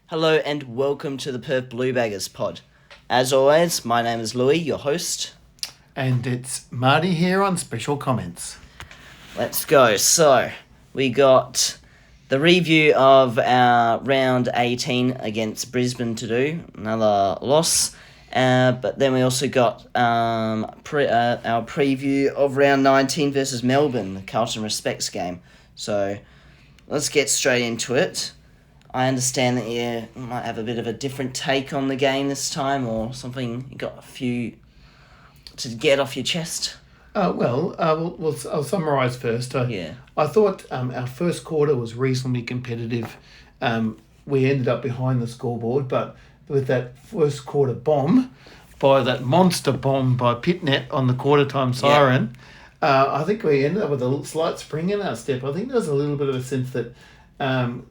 Hello and welcome to the Perth Blue Baggers pod. As always, my name is Louis, your host. And it's Marty here on Special Comments. Let's go. So, we got the review of our round 18 against Brisbane to do, another loss. But then we also got our preview of round 19 versus Melbourne, the Carlton Respects game. So, let's get straight into it. I understand that you might have a bit of a different take on the game this time, or something. You got a few to get off your chest. I'll summarise first. I thought our first quarter was reasonably competitive. We ended up behind the scoreboard, but with that first quarter bomb, by that monster bomb by Pitnet on the quarter time siren, I think we ended up with a slight spring in our step. I think there was a little bit of a sense that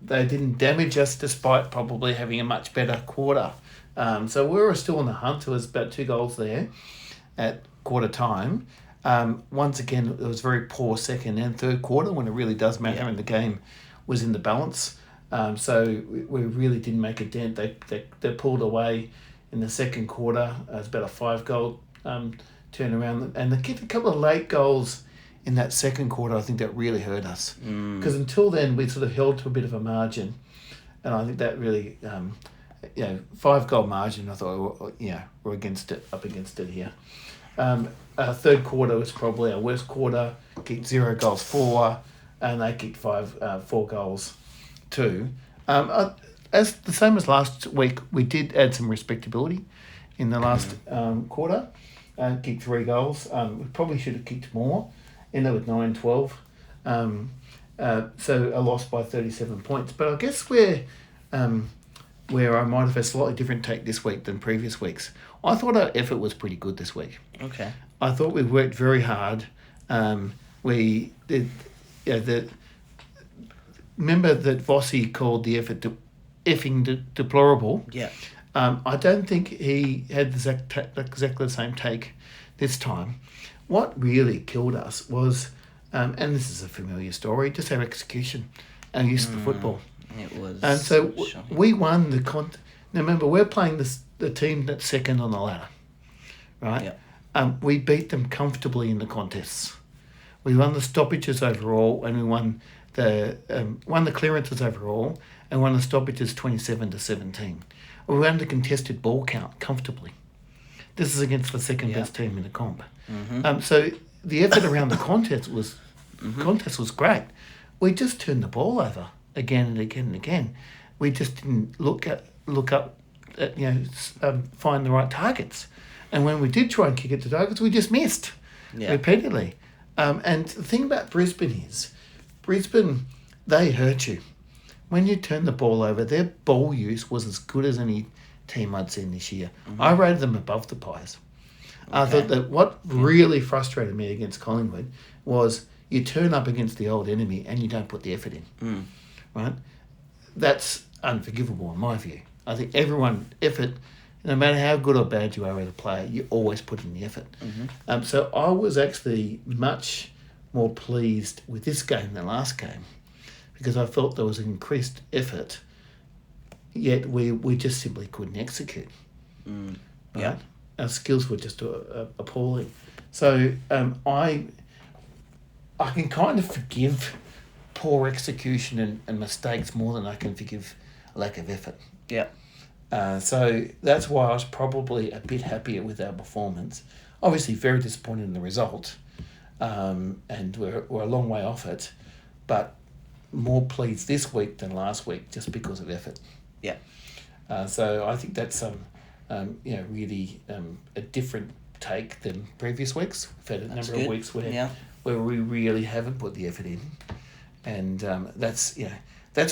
they didn't damage us despite probably having a much better quarter. So we were still on the hunt. There was about 2 goals there at quarter time. Once again, it was very poor second and third quarter when it really does matter and the game was in the balance. So we really didn't make a dent. They pulled away in the second quarter. It was about a 5-goal turnaround. And they kicked a couple of late goals in that second quarter. I think that really hurt us. Because until then, we sort of held to a bit of a margin. And I think that really, 5-goal margin, I thought, we're up against it here. Third quarter was probably our worst quarter. Kicked 0 goals 4, and they kicked 4 goals 2. As the same as last week, we did add some respectability in the last quarter. Kicked 3 goals. We probably should have kicked more. Ended with 9-12. So a loss by 37 points. But I guess where I might have a slightly different take this week than previous weeks, I thought our effort was pretty good this week. Okay. I thought we worked very hard. We did. Remember that Vossi called the effort effing deplorable. Yeah. I don't think he had exactly the same take this time. What really killed us was, and this is a familiar story, just our execution, our use of the football. It was. And so shocking. we won the Now remember, we're playing the team that's second on the ladder, right? Yeah. We beat them comfortably in the contests. We won the stoppages overall, and we won the clearances overall, and won the stoppages 27-17. We won the contested ball count comfortably. This is against the second best team in the comp. Mm-hmm. So the effort around the contest was great. We just turned the ball over again and again and again. We just didn't look up, find the right targets. And when we did try and kick it to targets, we just missed repeatedly. And the thing about Brisbane is, they hurt you. When you turn the ball over, their ball use was as good as any team I'd seen this year. Mm-hmm. I rated them above the Pies. Okay. I thought that what really frustrated me against Collingwood was you turn up against the old enemy and you don't put the effort in. Right? That's unforgivable in my view. I think effort, no matter how good or bad you are as a player, you always put in the effort. Mm-hmm. So I was actually much more pleased with this game than last game because I felt there was an increased effort, yet we just simply couldn't execute. Right? Yeah. Our skills were just appalling. So I can kind of forgive poor execution and mistakes more than I can forgive a lack of effort. Yeah. So that's why I was probably a bit happier with our performance. Obviously very disappointed in the result, and we're a long way off it, but more pleased this week than last week just because of effort. Yeah. So I think that's really a different take than previous weeks. We've had a number of weeks where we really haven't put the effort in, and that's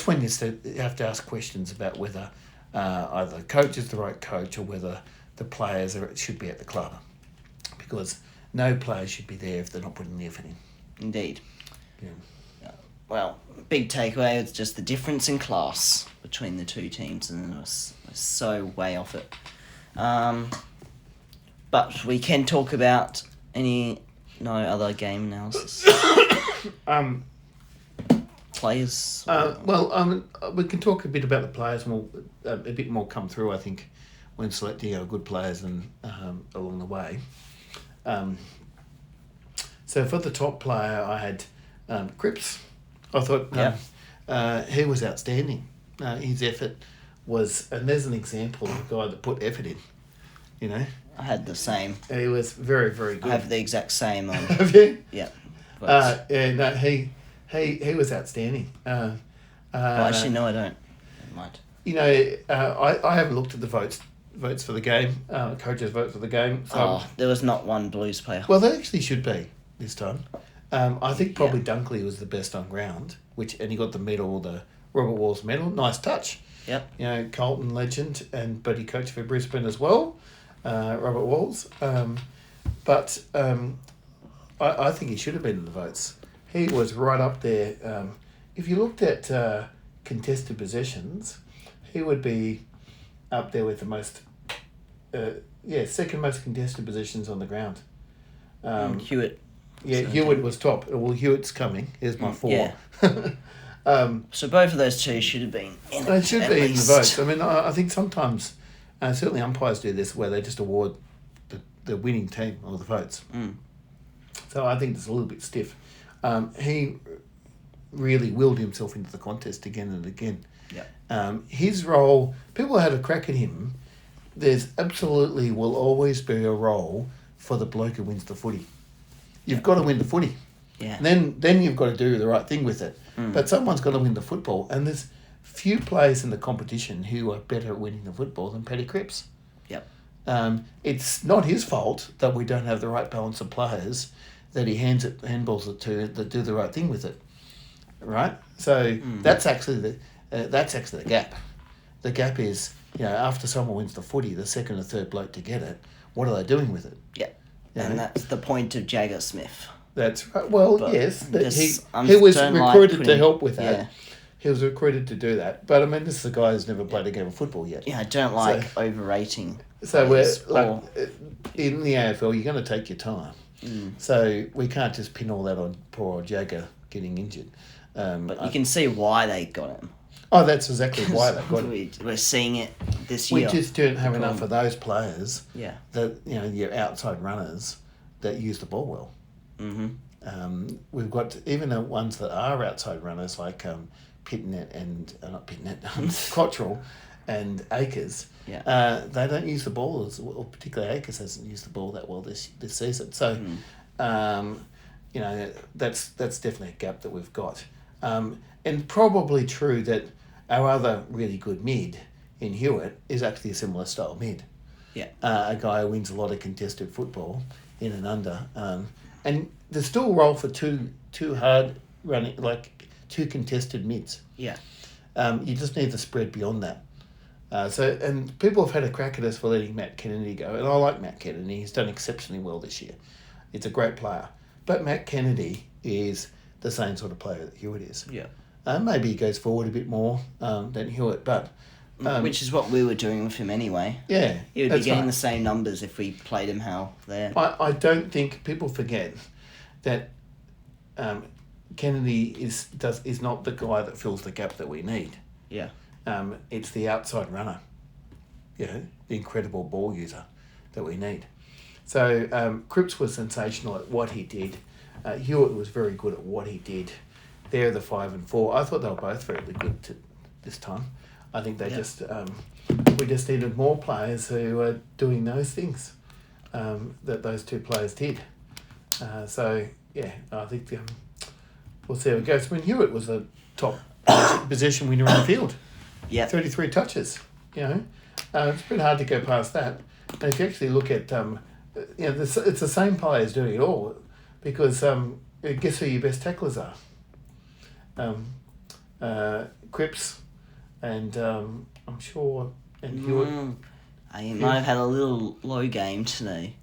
when you have to ask questions about whether either the coach is the right coach or whether the players should be at the club, because no player should be there if they're not putting the effort in. Indeed. Yeah. Well, big takeaway is just the difference in class between the two teams, and it was so way off it. But we can talk about no other game analysis. players? We can talk a bit about the players, and we'll, a bit more come through, I think, when selecting our good players and along the way. So for the top player, I had Cripps. I thought he was outstanding. His effort was, and there's an example of a guy that put effort in, you know. I had the same. He was very, very good. I have the exact same on. Have you? Yeah. He was outstanding. Well, actually, no, I don't. Never mind. You know, I haven't looked at the votes for the game, coaches' vote for the game. So there was not one Blues player. Well, there actually should be this time. I think probably Dunkley was the best on ground, and he got the medal, the Robert Walls medal. Nice touch. Yep. You know, Carlton legend, but he coached for Brisbane as well, Robert Walls. But I think he should have been in the votes. He was right up there. If you looked at contested possessions, he would be up there with the most, second most contested possessions on the ground. Hewitt. Yeah, Hewitt was top. Well, Hewitt's coming. Here's my 4. Yeah. So both of those two should have been in it. They should be in the votes. I mean, I think sometimes, certainly umpires do this, where they just award the winning team all the votes. So I think it's a little bit stiff. He really willed himself into the contest again and again. Yeah. His role, people had a crack at him. There's absolutely will always be a role for the bloke who wins the footy. You've got to win the footy. Yeah. Then you've got to do the right thing with it. But someone's got to win the football, and there's few players in the competition who are better at winning the football than Paddy Cripps. Yep. It's not his fault that we don't have the right balance of players that he handballs it to that do the right thing with it, right? So that's actually the gap. The gap is, you know, after someone wins the footy, the second or third bloke to get it, what are they doing with it? Yeah. And that's the point of Jagger Smith. That's right. Well, But yes, I he was don't recruited like to help with that. Yeah. He was recruited to do that. But I mean, this is a guy who's never played a game of football yet. Yeah, I don't like overrating. So we're players like in the AFL, you're going to take your time. So we can't just pin all that on poor old Jagger getting injured. But you can see why they got him. Oh, that's exactly why they got him. We're seeing it this year. We just don't have enough of those players. Yeah. That, you know, your outside runners that use the ball well. We've got even the ones that are outside runners like Pitnet and Cottrell and Akers. Yeah. They don't use the ball as well. Particularly Akers hasn't used the ball that well this season. So, you know, that's definitely a gap that we've got. And probably true that our other really good mid in Hewitt is actually a similar style mid. Yeah. A guy who wins a lot of contested football in and under. And there's still a role for two hard running, like two contested mids. Yeah. You just need the spread beyond that. And people have had a crack at us for letting Matt Kennedy go, and I like Matt Kennedy. He's done exceptionally well this year. It's a great player. But Matt Kennedy is the same sort of player that Hewitt is. Yeah. Maybe he goes forward a bit more than Hewitt, but... which is what we were doing with him anyway. Yeah. He would be getting the same numbers if we played him there. I don't think people forget that Kennedy is not the guy that fills the gap that we need. Yeah. It's the outside runner, you know, the incredible ball user that we need. So Cripps was sensational at what he did. Hewitt was very good at what he did. They're the 5 and 4. I thought they were both fairly good this time. I think they we just needed more players who are doing those things that those two players did. I think we'll see how it goes. I mean, Hewitt was a top possession winner in the field. Yeah. 33 touches, you know. It's a bit hard to go past that. And if you actually look at, it's the same players doing it all because guess who your best tacklers are? Cripps and I'm sure, and Hewitt. He might have had a little low game today.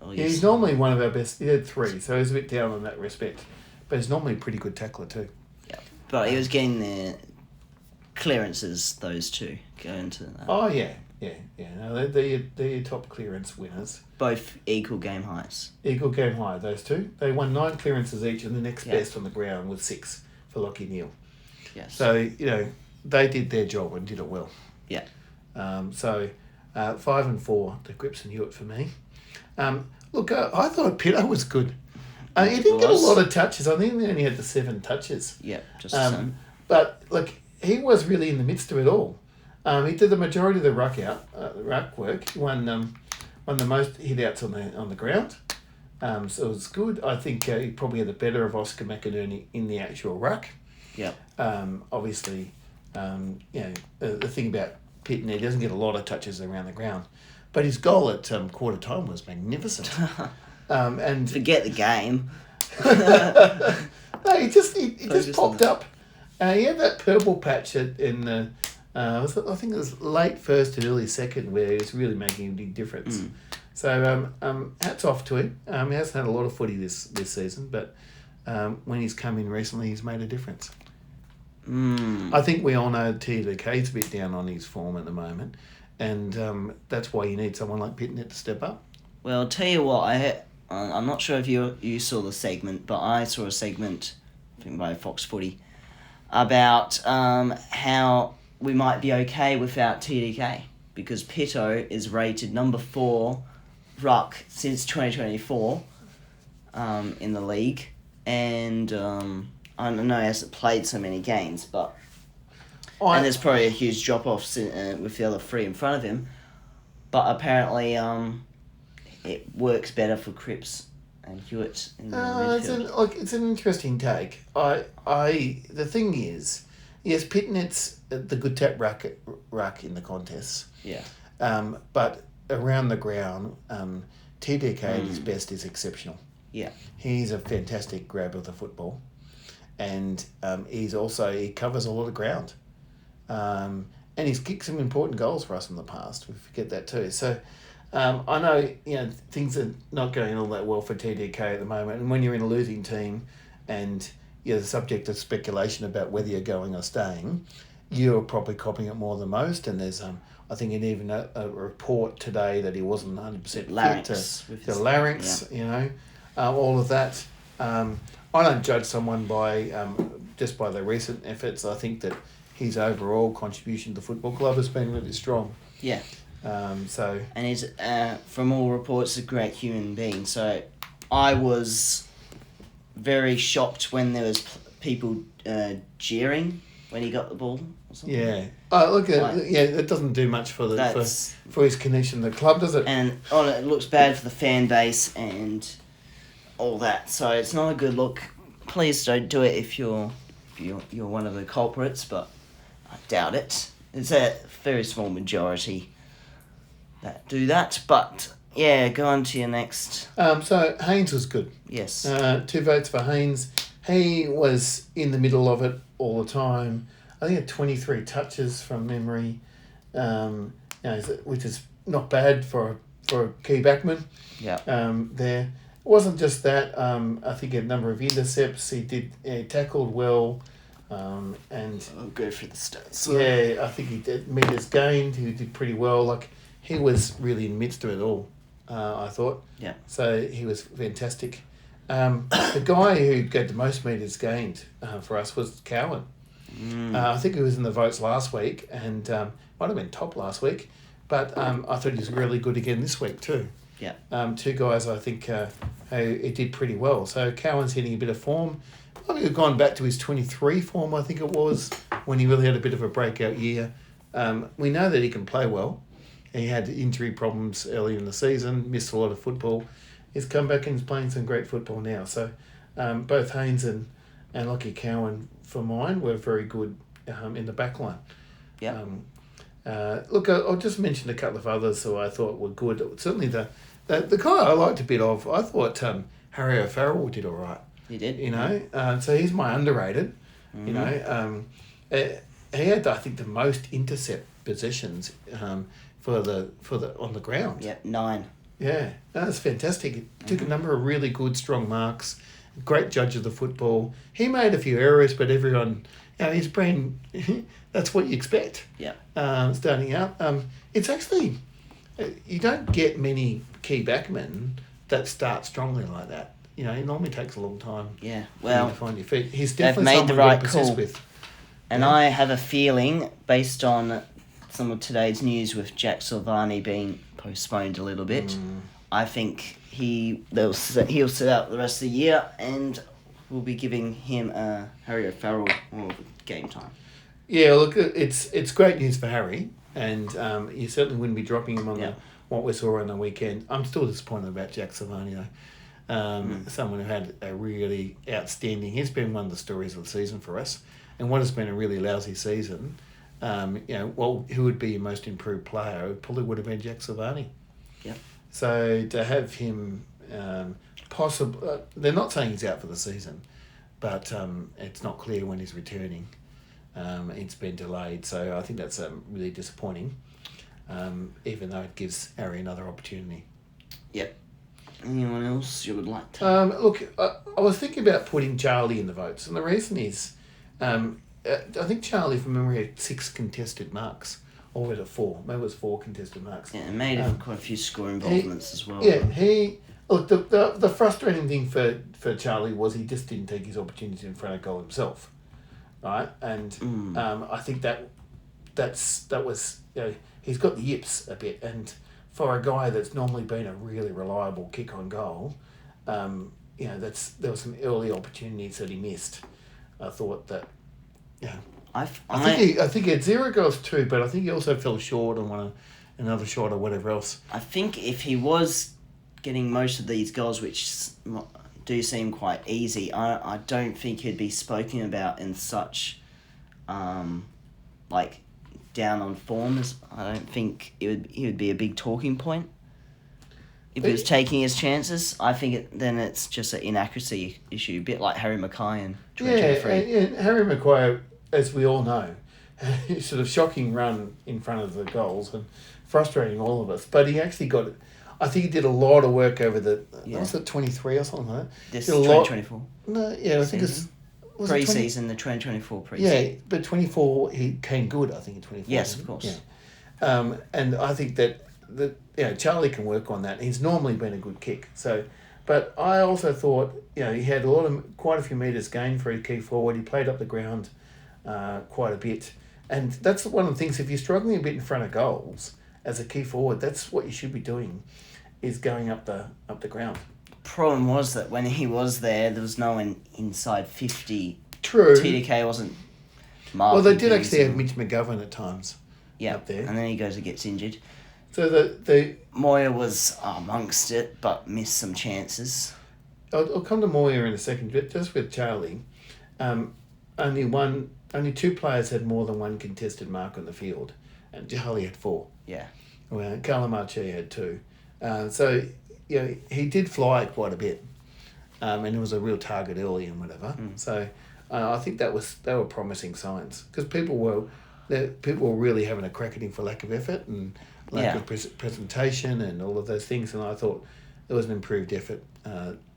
Yeah, he's normally one of our best. He had 3, so he's a bit down in that respect. But he's normally a pretty good tackler too. Yeah, but he was getting the clearances, those two, going to that. Oh, yeah. No, they're your top clearance winners. Both equal game highs. Equal game high, those two. They won 9 clearances each, and the next best on the ground was 6 for Lachie Neale. Yes. So, they did their job and did it well. Yeah. 5 and 4 to Cripps and Hewitt for me. Look, I thought Pitto was good. He didn't get a lot of touches. I think he only had the 7 touches. Yeah, just the same. But, he was really in the midst of it all. He did the majority of the ruck work. He won the most hit-outs on the ground. So it was good. I think he probably had the better of Oscar McInerney in the actual ruck. Yeah. Obviously, the thing about Pitton, he doesn't get a lot of touches around the ground. But his goal at quarter time was magnificent. And forget the game. No, he just popped up. He had that purple patch in the, I think it was late first and early second where he was really making a big difference. So hats off to him. He hasn't had a lot of footy this season, but when he's come in recently, he's made a difference. I think we all know TDK's a bit down on his form at the moment, and that's why you need someone like Pitton to step up. Well, I'll tell you what, I'm not sure if you saw the segment, but I saw a segment, I think by Fox Footy, about how we might be okay without TDK, because Pitto is rated number 4 ruck since 2024 in the league, and I don't know, he hasn't played so many games, but and there's probably a huge drop-off with the other 3 in front of him, but apparently it works better for Cripps and Hewitt in the midfield. It's an interesting take. The thing is, yes, Pittonet's the good tap ruck in the contests. Yeah. But around the ground, TDK at his best is exceptional. Yeah. He's a fantastic grab of the football, and he covers a lot of ground, and he's kicked some important goals for us in the past. We forget that too. So. I know, things are not going all that well for TDK at the moment. And when you're in a losing team and you're the subject of speculation about whether you're going or staying, you're probably copying it more than most. And there's, I think, even a report today that he wasn't 100% larynx, fit to larynx, all of that. I don't judge someone by just by their recent efforts. I think that his overall contribution to the football club has been really strong. Yeah. And he's, from all reports, a great human being. So I was very shocked when there was people jeering when he got the ball or something. Yeah. It doesn't do much for his connection to the club, does it? And it looks bad for the fan base and all that. So it's not a good look. Please don't do it if you're one of the culprits, but I doubt it. It's a very small majority that do that, but yeah, go on to your next. So Haynes was good. Yes. 2 votes for Haynes. He was in the middle of it all the time. I think he had 23 touches from memory, which is not bad for a key backman. Yeah. There. It wasn't just that. I think he had a number of intercepts. He tackled well. And I'll go for the stats. Yeah, I think he did meters gained. He did pretty well. He was really in the midst of it all, I thought. Yeah. So he was fantastic. The guy who got the most meters gained for us was Cowan. I think he was in the votes last week and might have been top last week. But I thought he was really good again this week too. Yeah. 2 guys I think who did pretty well. So Cowan's hitting a bit of form. Probably have gone back to his 23 form, I think it was, when he really had a bit of a breakout year. We know that he can play well. He had injury problems early in the season, missed a lot of football. He's come back and is playing some great football now. So both Haynes and Lockie Cowan, for mine, were very good in the back line. Yeah. Look, I'll just mention a couple of others who I thought were good. Certainly the guy I liked a bit of, I thought Harry O'Farrell did all right. He did. So he's my underrated. Mm-hmm. He had, I think, the most intercept possessions for the on the ground. Yeah, 9. Yeah, that's fantastic. He took a number of really good, strong marks. Great judge of the football. He made a few errors, but everyone, his brain, that's what you expect. Yeah. Starting out, it's actually, you don't get many key backmen that start strongly like that. It normally takes a long time. Yeah, well, to find your feet. He's definitely made someone the right to persist call. with. And I have a feeling, based on some of today's news with Jack Silvani being postponed a little bit, I think he'll sit out the rest of the year, and we'll be giving him Harry O'Farrell more game time. Yeah, look, it's great news for Harry, and you certainly wouldn't be dropping him on what we saw on the weekend. I'm still disappointed about Jack Silvani, though. Someone who had a really outstanding... He's been one of the stories of the season for us, and what has been a really lousy season, who would be your most improved player? It probably would have been Jack Silvani. Yep. So to have him possibly... they're not saying he's out for the season, but it's not clear when he's returning. It's been delayed, so I think that's really disappointing, even though it gives Harry another opportunity. Yep. Anyone else you would like to... Look, I was thinking about putting Charlie in the votes, and the reason is I think Charlie, from memory, had 6 contested marks. Or was it 4? Maybe it was 4 contested marks. Yeah, and made quite a few score involvements as well. Yeah, look, the frustrating thing for Charlie was he just didn't take his opportunities in front of goal himself, right? And I think that was he's got the yips a bit, and for a guy that's normally been a really reliable kick on goal, there was some early opportunities that he missed. I thought that, I think he had 0 goals too, but I think he also fell short on another shot or whatever else. I think if he was getting most of these goals, which do seem quite easy, I don't think he'd be spoken about in such, down on forms. I don't think he would be a big talking point. If he was taking his chances, I think then it's just an inaccuracy issue, a bit like Harry Mackay in 2023. Yeah, Harry Mackay, as we all know, had a sort of shocking run in front of the goals and frustrating all of us. But he actually got it. I think he did a lot of work over was it 23 or something like that? This is 2024. No, yeah, I think it's... Pre-season, the 2024 pre-season. Yeah, but 24, he came good, I think, in 24. Yes, of course. Yeah. And I think that Charlie can work on that. He's normally been a good kick. So, but I also thought, he had quite a few metres gained for a key forward. He played up the ground quite a bit. And that's one of the things, if you're struggling a bit in front of goals as a key forward, that's what you should be doing, is going up the ground. Problem was that when he was there was no one inside 50. True. TDK wasn't marking. Well, they did actually have Mitch McGovern at times up there. And then he goes and gets injured. So the Moyer was amongst it, but missed some chances. I'll come to Moyer in a second, but just with Charlie, only 2 players had more than 1 contested mark on the field, and Charlie had 4. Yeah. Well, Calamarchi had 2. So, he did fly quite a bit, and it was a real target early and whatever. So, I think they were promising signs, because people were really having a crack at him for lack of effort and lack of presentation and all of those things, and I thought there was an improved effort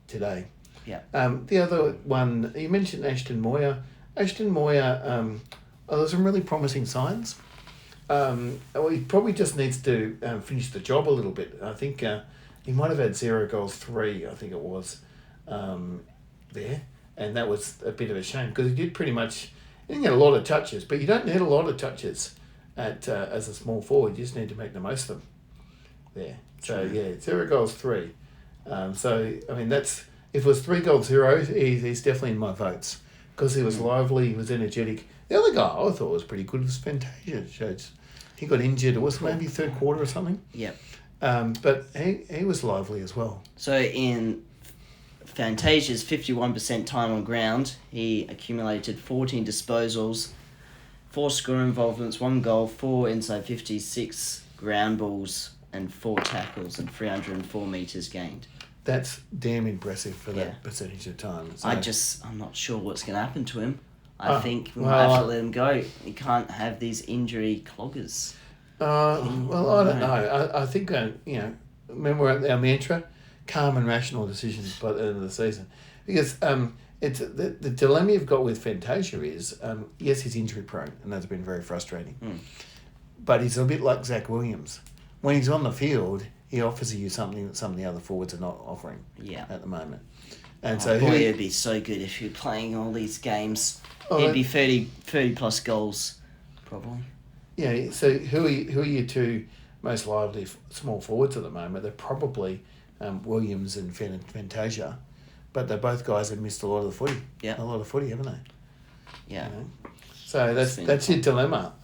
today. Yeah. The other one, you mentioned Ashton Moyer. Ashton Moyer, there's some really promising signs. He probably just needs to finish the job a little bit. I think he might have had 0 goals 3, I think it was, there. And that was a bit of a shame, because he did pretty much... He didn't get a lot of touches, but you don't need a lot of touches as a small forward. You just need to make the most of them there. So, 0 goals 3. That's... If it was 3 goals 0, he's definitely in my votes, because he was lively, he was energetic. The other guy I thought was pretty good was Fantasia. He got injured. It was maybe third quarter or something. Yep. But he was lively as well. So in Fantasia's 51% time on ground, he accumulated 14 disposals, 4 score involvements, 1 goal, 4 inside 50, 6 ground balls, and 4 tackles, and 304 metres gained. That's damn impressive for that percentage of time. So, I'm not sure what's going to happen to him. I think we might have to let him go. He can't have these injury cloggers. I don't know. I think, remember our mantra? Calm and rational decisions by the end of the season. Because it's the dilemma you've got with Fantasia is, yes, he's injury prone, and that's been very frustrating. But he's a bit like Zach Williams. When he's on the field, he offers you something that some of the other forwards are not offering at the moment. And it'd be so good if you're playing all these games. It'd be 30 plus goals, probably. Yeah. So who are your two most lively small forwards at the moment? They're probably Williams and Fantasia, but they're both guys that missed a lot of the footy. Yeah. A lot of footy, haven't they? Yeah. So that's your dilemma.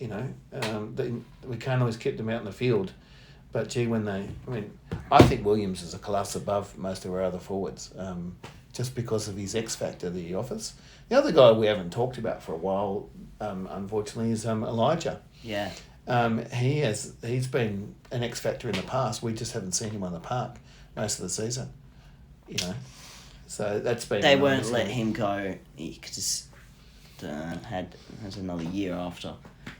We can't always keep them out in the field, but gee, I think Williams is a class above most of our other forwards, just because of his X factor that he offers. The other guy we haven't talked about for a while, unfortunately, is Elijah. Yeah. He's been an X factor in the past. We just haven't seen him on the park most of the season. So that's been. They won't let him go. He just has another year after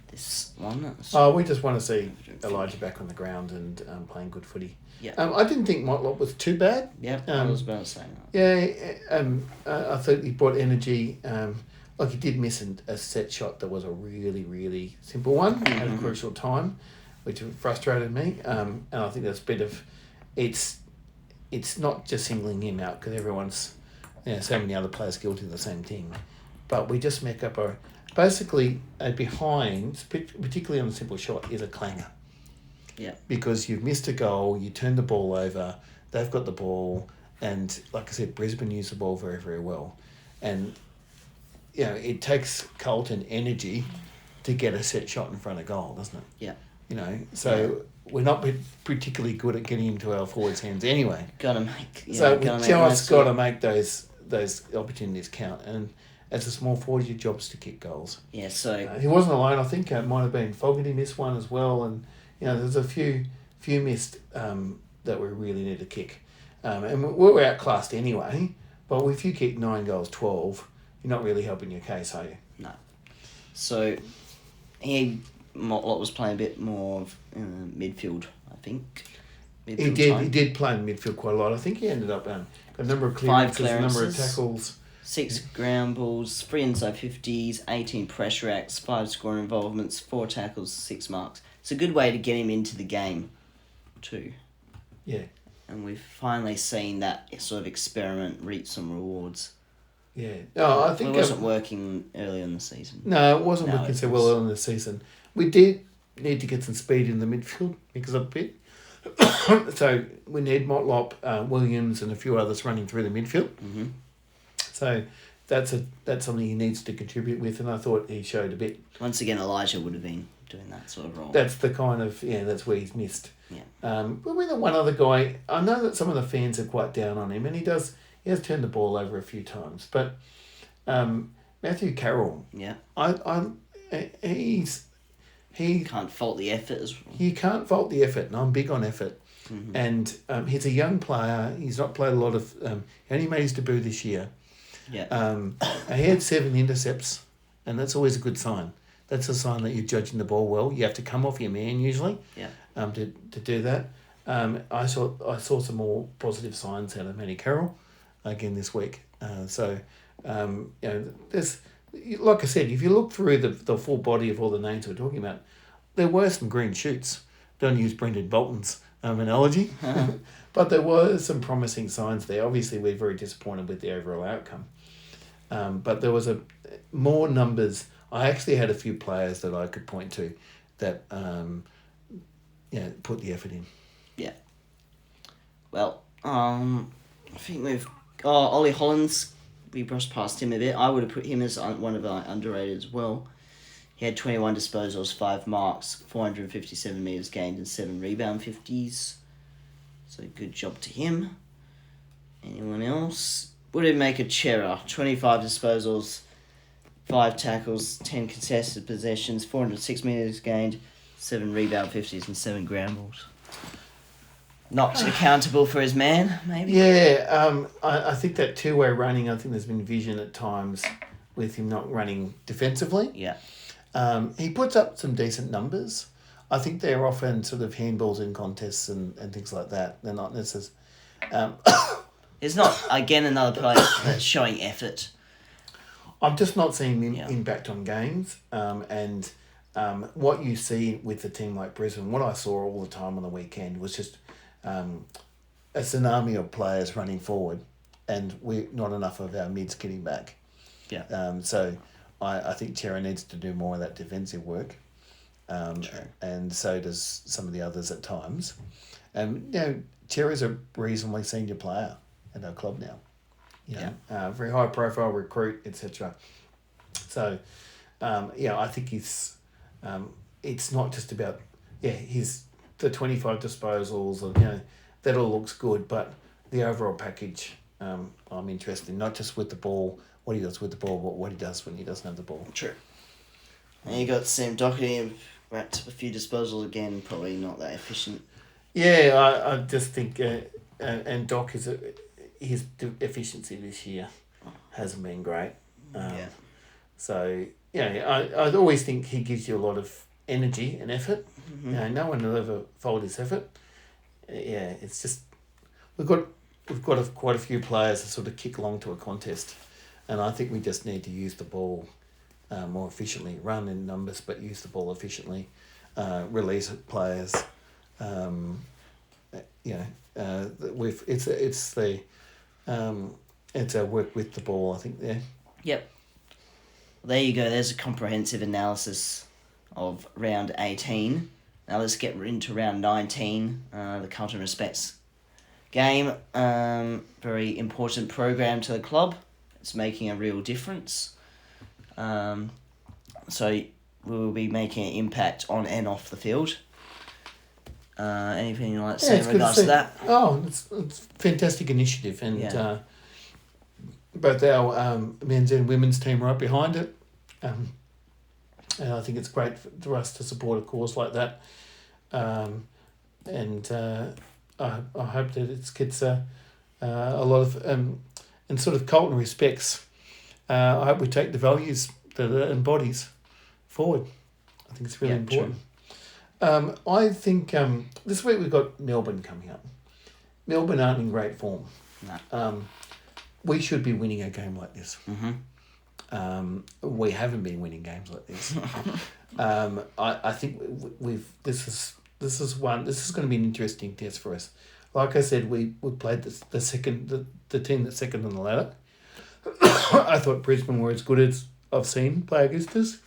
this one. We just want to see Elijah back on the ground and playing good footy. Yeah. I didn't think Motlop was too bad. Yeah, I was about to say that. Yeah, I thought he brought energy. He did miss a set shot that was a really, really simple one at a crucial time, which frustrated me. And I think that's a bit of... It's not just singling him out because everyone's... so many other players guilty of the same thing. But we just make up basically a behind, particularly on a simple shot, is a clanger. Yeah. Because you've missed a goal, you turn the ball over, they've got the ball, and like I said, Brisbane used the ball very, very well. And, it takes Carlton energy to get a set shot in front of goal, doesn't it? Yeah. So we're not particularly good at getting into our forwards' hands anyway. Got to make... So we just got to make those opportunities count. And as a small forward, your job's to kick goals. Yeah, so... he wasn't alone. I think it might have been Fogarty missed one as well, and... there's a few missed that we really need to kick. And we're outclassed anyway, but if you kick 9 goals, 12, you're not really helping your case, are you? No. So, Motlop was playing a bit more of midfield, I think. He did play in midfield quite a lot. I think he ended up got a number of clearances, a number of tackles. 6 ground balls, 3 inside 50s, 18 pressure acts, 5 scoring involvements, 4 tackles, 6 marks. It's a good way to get him into the game, too. Yeah. And we've finally seen that sort of experiment reap some rewards. Yeah. No, I think it wasn't working early in the season. No, it wasn't working so well early in the season. We did need to get some speed in the midfield because of a bit. So we need Motlop, Williams, and a few others running through the midfield. Mm-hmm. So that's something he needs to contribute with, and I thought he showed a bit. Once again, Elijah would have been doing that sort of role. That's the kind of that's where he's missed. Yeah. But with the one other guy, I know that some of the fans are quite down on him, and he has turned the ball over a few times. But Matthew Carroll, he can't fault the effort as well. You can't fault the effort, and I'm big on effort. Mm-hmm. And he's a young player. He's not played a lot of. He only made his debut this year. Yeah. He had 7 intercepts, and that's always a good sign. That's a sign that you're judging the ball well. You have to come off your man usually. Yeah. To do that, I saw some more positive signs out of Matty Carroll, again this week. There's, like I said, if you look through the full body of all the names we're talking about, there were some green shoots. Don't use Brendan Bolton's analogy, but there were some promising signs there. Obviously, we're very disappointed with the overall outcome, but there was more numbers. I actually had a few players that I could point to that put the effort in. Yeah. Well, I think we've... Ollie Hollands, we brushed past him a bit. I would have put him as one of our underrated as well. He had 21 disposals, 5 marks, 457 metres gained and 7 rebound 50s. So good job to him. Anyone else? What did make a Chera? 25 disposals, 5 tackles, 10 contested possessions, 406 metres gained, 7 rebound 50s and 7 ground balls. Not accountable for his man, maybe? Yeah, I think that two-way running, I think there's been vision at times with him not running defensively. Yeah. He puts up some decent numbers. I think they're often sort of handballs in contests and things like that. They're not necessarily... It's not, again, another player that's showing effort. I'm just not seeing him impact on games. And what you see with a team like Brisbane, what I saw all the time on the weekend was just a tsunami of players running forward and we're not enough of our mids getting back. Yeah. So I think Cherry needs to do more of that defensive work. And so does some of the others at times. Cherry's a reasonably senior player at our club now. Very high profile recruit, etc. So, I think he's. It's not just about the 25 disposals and that all looks good, but the overall package. I'm interested in, not just with the ball, what he does with the ball, but what he does when he doesn't have the ball. True. And you got Sam Doherty wrapped a few disposals again, probably not that efficient. Yeah, I just think, and Doc his efficiency this year hasn't been great. So I always think he gives you a lot of energy and effort. Mm-hmm. No one will ever fold his effort. It's just we've got quite a few players that sort of kick along to a contest, and I think we just need to use the ball more efficiently. Run in numbers, but use the ball efficiently. Release players. It's our work with the ball, I think. Yeah. Yep. There you go. There's a comprehensive analysis of round 18. Now let's get into round 19. The Carlton Respects game. Very important program to the club. It's making a real difference. So we will be making an impact on and off the field. Anything you'd like to say in regards to that? Oh, it's a fantastic initiative, and both our men's and women's team are right behind it. And I think it's great for us to support a cause like that. I hope that it gets a lot of in sort of Carlton Respects. I hope we take the values that it embodies forward. I think it's really important. True. I think this week we've got Melbourne coming up. Melbourne aren't in great form. No. We should be winning a game like this. Mm-hmm. We haven't been winning games like this. I think this is going to be an interesting test for us. Like I said, we played the team that's second on the ladder. I thought Brisbane were as good as I've seen play against us.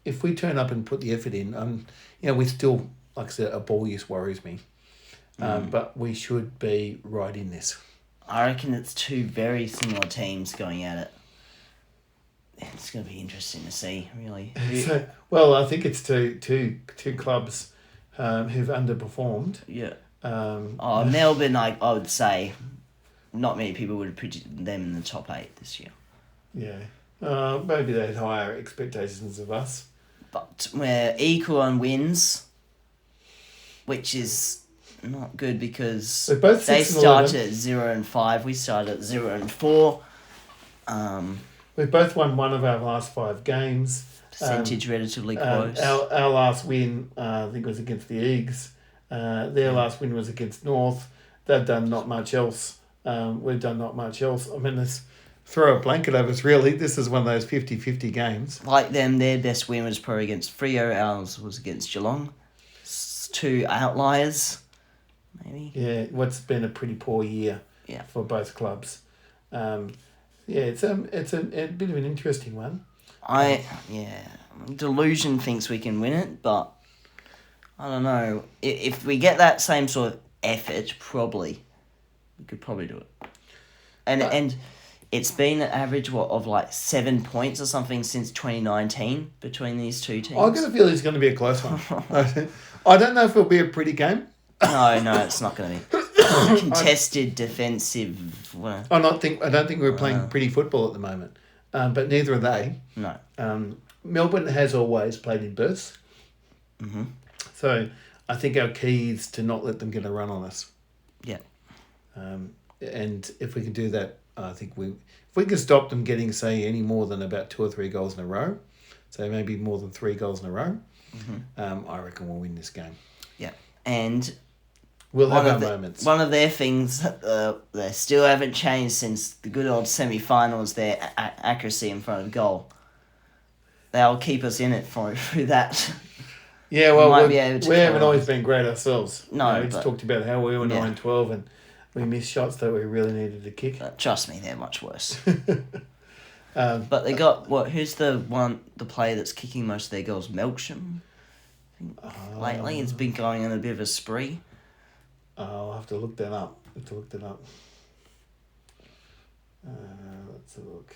If we turn up and put the effort in, we still, like I said, a ball use worries me. But we should be right in this. I reckon it's two very similar teams going at it. It's going to be interesting to see, really. I think it's two clubs who've underperformed. Yeah. Melbourne, I would say, not many people would have predicted them in the top 8 this year. Yeah. Maybe they had higher expectations of us. But we're equal on wins, which is not good because they started at 0-5. We started at 0-4. We've both won one of our last 5 games. Percentage relatively close. Our last win, I think, was against the Eagles. Their last win was against North. They've done not much else. We've done not much else. I mean, let's throw a blanket over us, really. This is one of those 50-50 games. Like them, their best win was probably against Freo. Ours was against Geelong. It's 2 outliers, maybe. Yeah, what's been a pretty poor year for both clubs. It's a bit of an interesting one. Delusion thinks we can win it, but I don't know. If we get that same sort of effort, we could probably do it. And it's been an average of like 7 points or something since 2019 between these two teams. I got a feel it's going to be a close one. I don't know if it'll be a pretty game. No, it's not going to be. Contested, defensive. I don't think we're playing pretty football at the moment, but neither are they. No. Melbourne has always played in bursts. Mm-hmm. So I think our key is to not let them get a run on us. Yeah. And if we can do that, I think if we can stop them getting, say, any more than about 2 or 3 goals in a row, so maybe more than 3 goals in a row, I reckon we'll win this game. Yeah. And we'll have our moments. One of their things they still haven't changed since the good old semi-final is their accuracy in front of goal. They'll keep us in it through that. Yeah, well, we haven't always been great ourselves. No, we just talked about how we were 9-12, we missed shots that we really needed to kick. Trust me, they're much worse. But they got who's the player that's kicking most of their goals? Melksham. Lately, it's been going on a bit of a spree. I'll have to look that up. Let's have a look.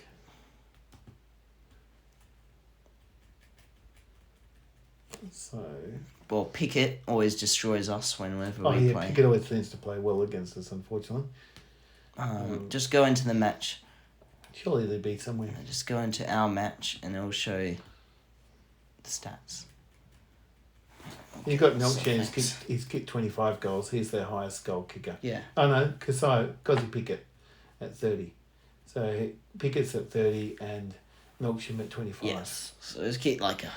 So. Well, Pickett always destroys us whenever we play. Pickett always tends to play well against us, unfortunately. Just go into the match. Surely they'd be somewhere. Just go into our match and it'll show you the stats. You've got Milksham. He's kicked 25 goals. He's their highest goal kicker. Yeah. Oh, no, Kazi Pickett at 30. So Pickett's at 30 and Milksham at 25. Yes. So he's kicked like a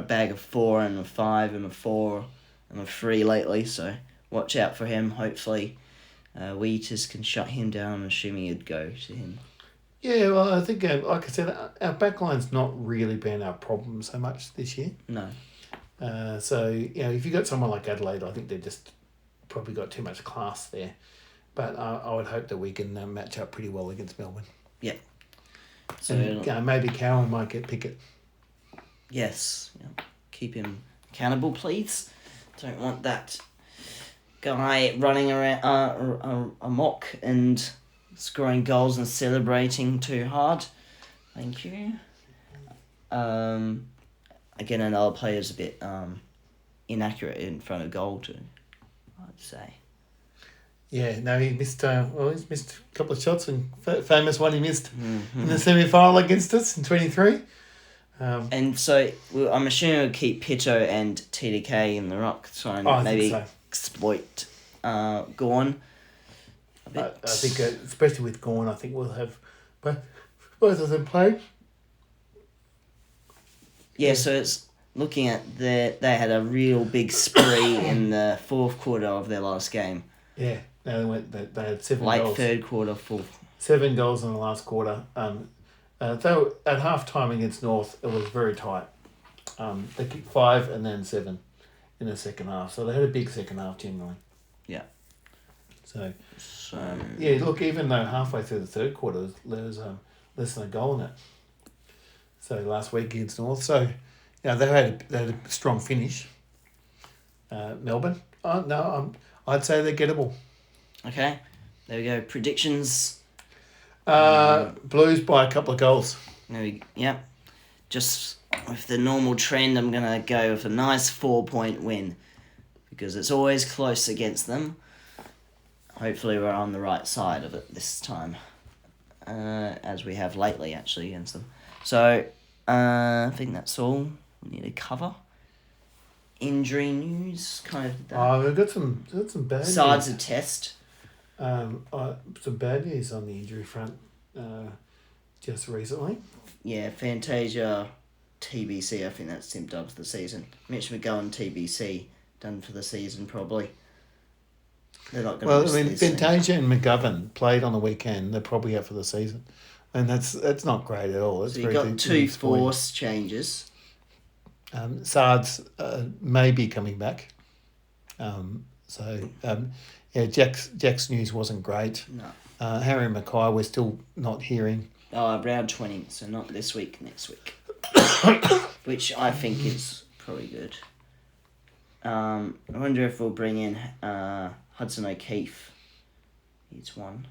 bag of 4 and a 5 and a 4 and a 3 lately. So watch out for him. Hopefully we just can shut him down, assuming you'd go to him. Yeah, well, I think, like I said, our backline's not really been our problem so much this year. No. So, if you got someone like Adelaide, I think they just probably got too much class there. But I would hope that we can match up pretty well against Melbourne. Yeah. So and, maybe Carroll might get Pickett. Yes. Yeah. Keep him accountable, please. Don't want that guy running around amok and scoring goals and celebrating too hard. Thank you. Again, another player's a bit inaccurate in front of goal too, I'd say. Yeah, no, he missed. He's missed a couple of shots, and famous one he missed in the semi-final against us in 23. And so I'm assuming we'll keep Pito and TDK in the rock, so maybe exploit Gawn. I think, especially with Gawn, I think we'll have both of them play. Yeah, so it's looking at they had a real big spree in the fourth quarter of their last game. Yeah, they had 7 goals. Late third quarter, fourth. 7 goals in the last quarter. Though at half time against North, it was very tight. They kicked 5 and then 7 in the second half, so they had a big second half generally. Yeah. So look, even though halfway through the third quarter there was less than a goal in it. So last week against North, they had a strong finish. Melbourne, I'd say they're gettable. Okay, there we go. Predictions. Blues by a couple of goals. Just with the normal trend, I'm gonna go with a nice 4-point win because it's always close against them. Hopefully we're on the right side of it this time, as we have lately actually against them. So I think that's all we need to cover. Injury news, kind of. We've got some bad news. Sides of test. Some bad news on the injury front just recently. Yeah, Fantasia, TBC, I think that's Tim Dubs the season. Mitch McGowan, TBC, done for the season probably. They're not going to miss this Fantasia and McGovern played on the weekend. They're probably out for the season. And that's not great at all. So you've got 2 force changes. Sards may be coming back. Jack's news wasn't great. No. Harry Mackay, we're still not hearing. Round 20, so not this week, next week. Which I think is probably good. I wonder if we'll bring in Hudson O'Keefe. He's one.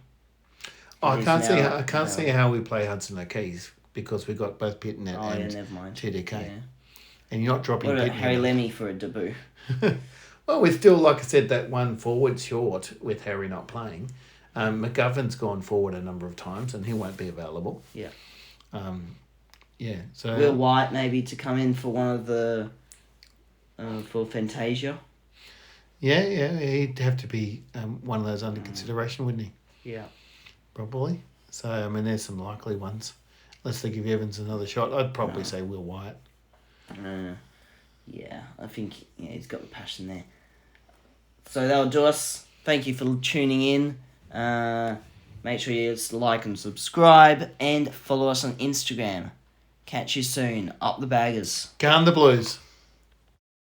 I can't see how we play Hudson O'Keefe because we've got both Pitton and never mind. TDK. Yeah. And you're not dropping What about Pitton. Harry Lemmy for a debut? Well, we're still, like I said, that one forward short with Harry not playing. McGovern's gone forward a number of times and he won't be available. Yeah. So Will White maybe to come in for one of the for Fantasia. Yeah, he'd have to be one of those under consideration, wouldn't he? Yeah. Probably. So, there's some likely ones. Unless they give Evans another shot, I'd probably say Will White. Yeah, I think he's got the passion there. So that'll do us. Thank you for tuning in. Make sure you like and subscribe and follow us on Instagram. Catch you soon. Up the Baggers. Go on the Blues.